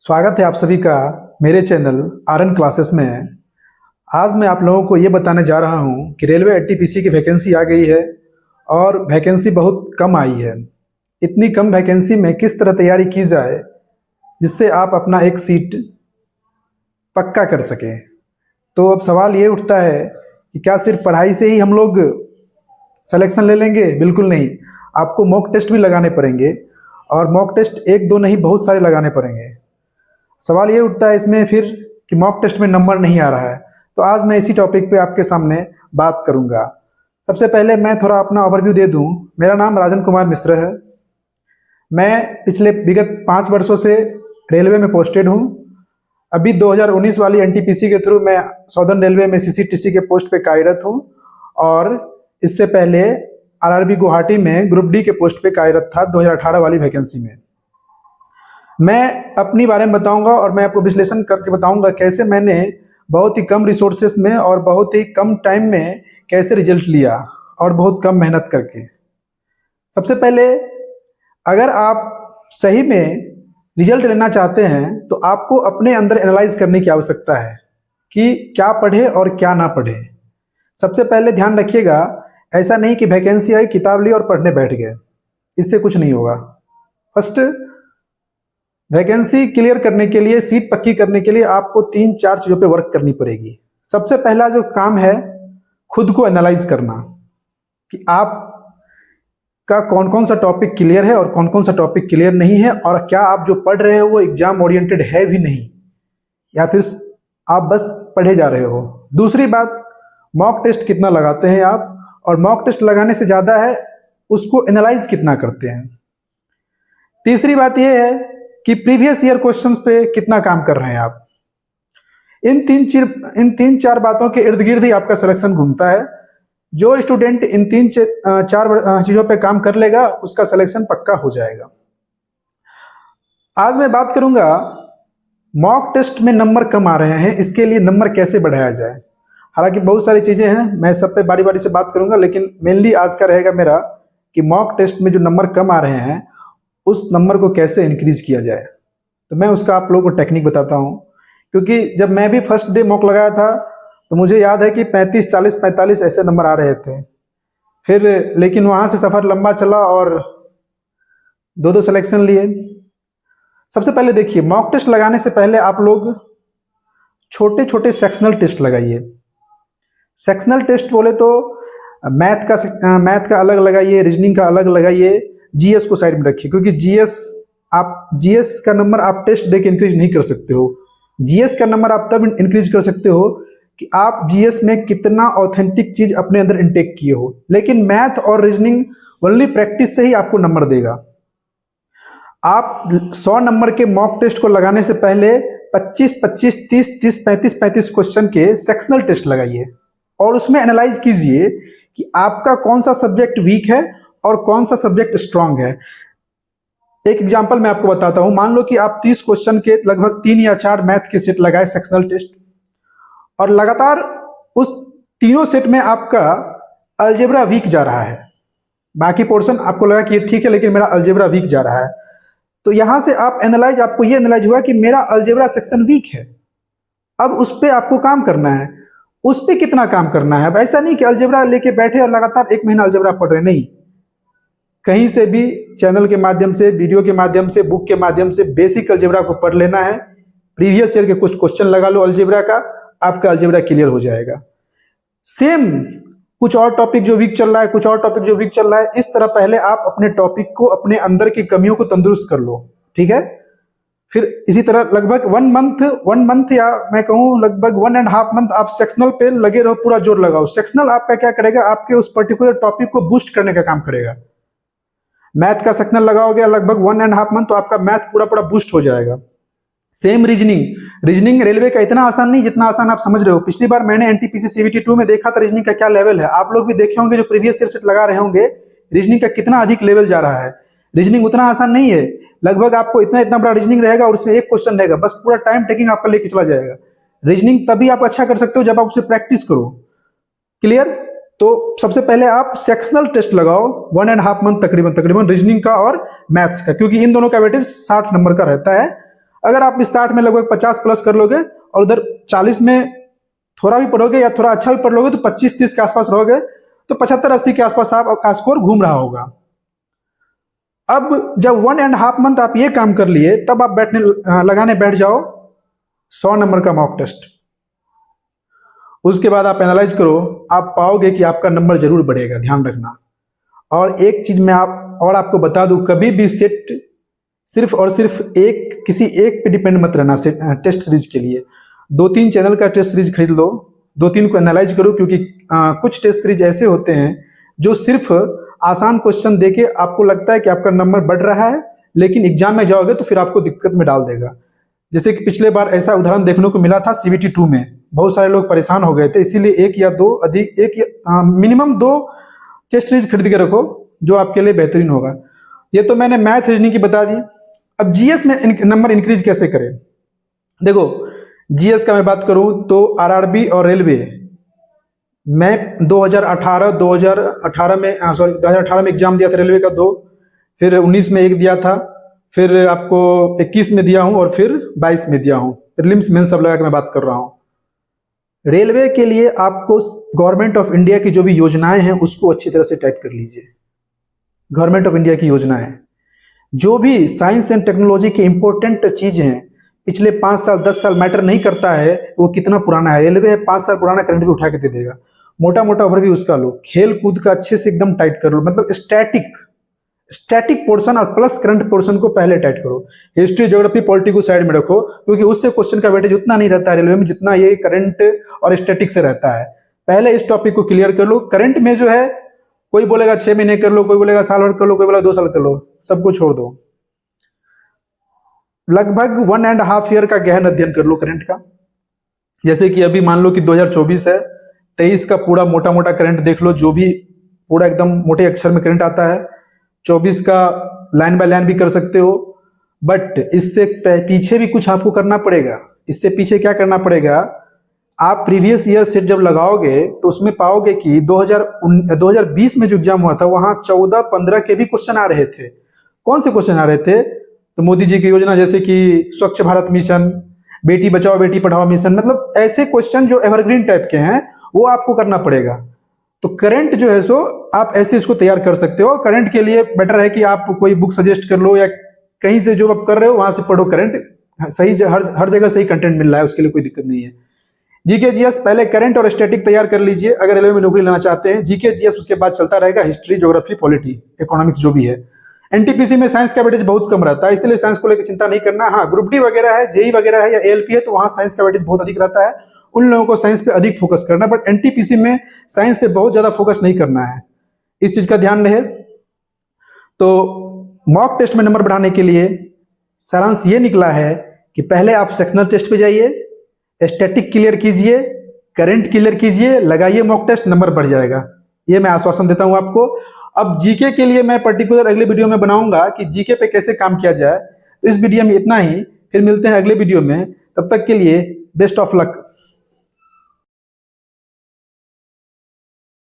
स्वागत है आप सभी का मेरे चैनल आरएन क्लासेस में। आज मैं आप लोगों को ये बताने जा रहा हूँ कि रेलवे एनटीपीसी की वैकेंसी आ गई है और वैकेंसी बहुत कम आई है। इतनी कम वैकेंसी में किस तरह तैयारी की जाए जिससे आप अपना एक सीट पक्का कर सकें। तो अब सवाल ये उठता है कि क्या सिर्फ पढ़ाई से ही हम लोग सिलेक्शन ले लेंगे? बिल्कुल नहीं, आपको मॉक टेस्ट भी लगाने पड़ेंगे और मॉक टेस्ट एक दो नहीं बहुत सारे लगाने पड़ेंगे। सवाल ये उठता है इसमें फिर कि मॉक टेस्ट में नंबर नहीं आ रहा है, तो आज मैं इसी टॉपिक पे आपके सामने बात करूंगा। सबसे पहले मैं थोड़ा अपना ओवरव्यू दे दूं। मेरा नाम राजन कुमार मिश्र है। मैं पिछले विगत 5 वर्षों से रेलवे में पोस्टेड हूं। अभी 2019 वाली एनटीपीसी के थ्रू मैं साउदर्न रेलवे में सीसीटीसी के पोस्ट पे कार्यरत हूं और इससे पहले आरआरबी गुवाहाटी में ग्रुप डी के पोस्ट पे कार्यरत था 2018 वाली वैकेंसी में। मैं अपनी बारे में बताऊंगा और मैं आपको विश्लेषण करके बताऊंगा कैसे मैंने बहुत ही कम रिसोर्सेस में और बहुत ही कम टाइम में कैसे रिजल्ट लिया और बहुत कम मेहनत करके। सबसे पहले, अगर आप सही में रिजल्ट लेना चाहते हैं तो आपको अपने अंदर एनालाइज करने की आवश्यकता है कि क्या पढ़े और क्या ना पढ़े। सबसे पहले ध्यान रखिएगा, ऐसा नहीं कि वैकेंसी आई, किताब ली और पढ़ने बैठ गए, इससे कुछ नहीं होगा। फर्स्ट, वैकेंसी क्लियर करने के लिए, सीट पक्की करने के लिए आपको 3-4 चीज़ों पे वर्क करनी पड़ेगी। सबसे पहला जो काम है, खुद को एनालाइज करना कि आप का कौन कौन सा टॉपिक क्लियर है और कौन कौन सा टॉपिक क्लियर नहीं है, और क्या आप जो पढ़ रहे हो वो एग्जाम ओरिएंटेड है भी नहीं, या फिर आप बस पढ़े जा रहे हो। दूसरी बात, मॉक टेस्ट कितना लगाते हैं आप, और मॉक टेस्ट लगाने से ज़्यादा है उसको एनालाइज कितना करते हैं। तीसरी बात यह है कि प्रीवियस ईयर क्वेश्चंस पे कितना काम कर रहे हैं आप। इन तीन चार बातों के इर्द गिर्द ही आपका सिलेक्शन घूमता है। जो स्टूडेंट इन 3-4 चीज़ों पे काम कर लेगा उसका सिलेक्शन पक्का हो जाएगा। आज मैं बात करूंगा मॉक टेस्ट में नंबर कम आ रहे हैं, इसके लिए नंबर कैसे बढ़ाया जाए। हालांकि बहुत सारी चीज़ें हैं, मैं सब पे बारी बारी से बात करूंगा, लेकिन मेनली आज का रहेगा मेरा कि मॉक टेस्ट में जो नंबर कम आ रहे हैं उस नंबर को कैसे इंक्रीज किया जाए। तो मैं उसका आप लोगों को टेक्निक बताता हूँ, क्योंकि जब मैं भी फर्स्ट डे मॉक लगाया था तो मुझे याद है कि 35, 40, 45 ऐसे नंबर आ रहे थे। फिर लेकिन वहाँ से सफ़र लंबा चला और 2-2 सिलेक्शन लिए। सबसे पहले देखिए, मॉक टेस्ट लगाने से पहले आप लोग छोटे छोटे सेक्शनल टेस्ट लगाइए। सेक्शनल टेस्ट बोले तो मैथ का अलग लगाइए, रीजनिंग का अलग लगाइए, जीएस को साइड में रखिए, क्योंकि जीएस का नंबर आप टेस्ट देके इंक्रीज नहीं कर सकते हो। जीएस का नंबर आप तब इंक्रीज कर सकते हो कि आप जीएस में कितना ऑथेंटिक चीज अपने अंदर इंटेक किए हो। लेकिन मैथ और रीजनिंग ओनली प्रैक्टिस से ही आपको नंबर देगा। आप 100 नंबर के मॉक टेस्ट को लगाने से पहले 25-25, 30-30, 35-35 क्वेश्चन के सेक्शनल टेस्ट लगाइए और उसमें एनालाइज कीजिए कि आपका कौन सा सब्जेक्ट वीक है और कौन सा सब्जेक्ट स्ट्रांग है। एक एग्जांपल मैं आपको बताता हूं। मान लो कि आप 30 क्वेश्चन के लगभग 3 या 4 मैथ के सेट लगाए सेक्शनल टेस्ट, और लगातार उस तीनों सेट में आपका अलजेब्रा वीक जा रहा है। बाकी पोर्शन आपको लगा कि ये ठीक है, लेकिन मेरा अलजेब्रा वीक जा रहा है, तो यहां से आपको ये एनालाइज हुआ कि मेरा अलजेब्रा सेक्शन वीक है। अब उस पर आपको काम करना है। उस पर कितना काम करना है? अब ऐसा नहीं कि अलजेब्रा लेके बैठे और लगातार 1 महीना अलजेब्रा पढ़ रहे, नहीं। कहीं से भी चैनल के माध्यम से, वीडियो के माध्यम से, बुक के माध्यम से बेसिक अलजेब्रा को पढ़ लेना है। प्रीवियस ईयर के कुछ क्वेश्चन लगा लो अलजेब्रा का, आपका अलजेब्रा क्लियर हो जाएगा। सेम कुछ और टॉपिक जो वीक चल रहा है, कुछ और टॉपिक जो वीक चल रहा है, इस तरह पहले आप अपने टॉपिक को, अपने अंदर की कमियों को तंदुरुस्त कर लो, ठीक है। फिर इसी तरह लगभग 1 मंथ या मैं कहूँ लगभग 1.5 मंथ आप सेक्शनल पे लगे रहो, पूरा जोर लगाओ। सेक्शनल आपका क्या करेगा, आपके उस पर्टिकुलर टॉपिक को बूस्ट करने का काम करेगा। मैथ का सेक्शनल लगाओगे लगभग 1.5 मंथ, तो आपका मैथ पूरा बूस्ट हो जाएगा। सेम रीजनिंग रेलवे का इतना आसान नहीं जितना आसान आप समझ रहे हो। पिछली बार मैंने एनटीपीसी सीवीटी 2 में देखा था रीजनिंग का क्या लेवल है। आप लोग भी देखे होंगे जो प्रीवियस ईयर सेट लगा रहे होंगे, रीजनिंग का कितना अधिक लेवल जा रहा है। रीजनिंग उतना आसान नहीं है। लगभग आपको इतना बड़ा रीजनिंग रहेगा और उसमें एक क्वेश्चन रहेगा, बस पूरा टाइम टेकिंग आपका लेके चला जाएगा। रीजनिंग तभी आप अच्छा कर सकते हो जब आप उसे प्रैक्टिस करो। क्लियर? तो सबसे पहले आप सेक्शनल टेस्ट लगाओ 1.5 मंथ तकरीबन रीजनिंग का और मैथ्स का, क्योंकि इन दोनों का वेटेज 60 नंबर का रहता है। अगर आप इस 60 में लगभग 50 प्लस कर लोगे और उधर 40 में थोड़ा भी पढ़ोगे या थोड़ा अच्छा भी पढ़ लोगे तो 25-30 के आसपास रहोगे, तो 75-80 के आसपास आपका स्कोर घूम रहा होगा। अब जब 1.5 मंथ आप ये काम कर लिए, तब आप लगाने बैठ जाओ 100 नंबर का मॉक टेस्ट। उसके बाद आप एनालाइज करो, आप पाओगे कि आपका नंबर जरूर बढ़ेगा, ध्यान रखना। और एक चीज मैं आपको बता दूं, कभी भी सेट सिर्फ और सिर्फ किसी एक पे डिपेंड मत रहना टेस्ट सीरीज के लिए। 2-3 चैनल का टेस्ट सीरीज खरीद लो, 2-3 को एनालाइज करो, क्योंकि कुछ टेस्ट सीरीज ऐसे होते हैं जो सिर्फ आसान क्वेश्चन देके आपको लगता है कि आपका नंबर बढ़ रहा है, लेकिन एग्जाम में जाओगे तो फिर आपको दिक्कत में डाल देगा। जैसे कि पिछले बार ऐसा उदाहरण देखने को मिला था CBT 2 में, बहुत सारे लोग परेशान हो गए थे, इसीलिए मिनिमम 2 टेस्ट सीरीज खरीद के रखो जो आपके लिए बेहतरीन होगा। ये तो मैंने मैथ रीजनिंग की बता दी। अब जीएस में नंबर इंक्रीज कैसे करें? देखो, जीएस का मैं बात करूं तो आरआरबी और रेलवे मैं 2018 में एग्जाम दिया था रेलवे का 2, फिर 19 में 1 दिया था, फिर आपको 21 में दिया हूं और फिर 22 में दिया हूं। प्रीलिम्स मेंस सब लगा के मैं बात कर रहा हूं। रेलवे के लिए आपको गवर्नमेंट ऑफ इंडिया की जो भी योजनाएं हैं उसको अच्छी तरह से टाइट कर लीजिए। गवर्नमेंट ऑफ इंडिया की योजनाएं, जो भी साइंस एंड टेक्नोलॉजी की इंपॉर्टेंट चीजें हैं, पिछले 5 साल 10 साल मैटर नहीं करता है वो कितना पुराना है। रेलवे 5 साल पुराना करंट भी उठा के दे देगा। मोटा मोटा ओवरव्यू उसका लो, खेल कूद का अच्छे से एकदम टाइट कर लो, मतलब स्टैटिक पोर्शन और प्लस करंट पोर्शन को पहले टाइट करो। हिस्ट्री ज्योग्राफी पॉलिटी को साइड में रखो, क्योंकि उससे क्वेश्चन का वेटेज उतना नहीं रहता है रेलवे में जितना ये करंट और स्टैटिक से रहता है। पहले इस टॉपिक को क्लियर कर लो। करंट में जो है कोई बोलेगा 6 महीने कर लो, कोई बोलेगा साल भर कर लो, कोई बोलेगा 2 साल कर लो, सबको छोड़ दो। लगभग 1.5 ईयर का गहन अध्ययन कर लो करंट का। जैसे कि अभी मान लो कि 2024 है, 23 का पूरा मोटा मोटा करंट देख लो, जो भी पूरा एकदम मोटे अक्षर में करंट आता है। 24 का लाइन बाय लाइन भी कर सकते हो, बट इससे पीछे भी कुछ आपको करना पड़ेगा। इससे पीछे क्या करना पड़ेगा, आप प्रीवियस ईयर सेट जब लगाओगे तो उसमें पाओगे कि 2020 में जो एग्जाम हुआ था वहां 14-15 के भी क्वेश्चन आ रहे थे। कौन से क्वेश्चन आ रहे थे? तो मोदी जी की योजना, जैसे कि स्वच्छ भारत मिशन, बेटी बचाओ बेटी पढ़ाओ मिशन, मतलब ऐसे क्वेश्चन जो एवरग्रीन टाइप के हैं वो आपको करना पड़ेगा। तो करंट जो है सो आप ऐसे इसको तैयार कर सकते हो। करंट के लिए बेटर है कि आप कोई बुक सजेस्ट कर लो या कहीं से जो आप कर रहे हो वहां से पढ़ो। करंट सही हर जगह सही कंटेंट मिल रहा है, उसके लिए कोई दिक्कत नहीं है। जीके जीएस पहले करंट और स्टैटिक तैयार कर लीजिए अगर रेलवे में नौकरी लेना चाहते हैं। जीके जीएस उसके बाद चलता रहेगा हिस्ट्री ज्योग्राफी पॉलिटी इकोनॉमिक्स जो भी है। एनटीपीसी में साइंस का वेटेज बहुत कम रहता है, इसलिए साइंस को लेकर चिंता नहीं करना। हाँ, ग्रुप डी वगैरह है, जेई वगैरह है या एएलपी है तो वहां साइंस का वेटेज बहुत अधिक रहता है, उन लोगों को साइंस पे अधिक फोकस करना। बट एनटीपीसी में साइंस पे बहुत ज्यादा फोकस नहीं करना है, इस चीज का ध्यान रहे। तो मॉक टेस्ट में नंबर बढ़ाने के लिए सारांश ये निकला है कि पहले आप सेक्शनल टेस्ट पे जाइए, स्टैटिक क्लियर कीजिए, करंट क्लियर कीजिए, लगाइए मॉक टेस्ट, नंबर बढ़ जाएगा। ये मैं आश्वासन देता हूं आपको। अब जीके के लिए मैं पर्टिकुलर अगले वीडियो में बनाऊंगा कि जीके पे कैसे काम किया जाए। तो इस वीडियो में इतना ही, फिर मिलते हैं अगले वीडियो में। तब तक के लिए बेस्ट ऑफ लक।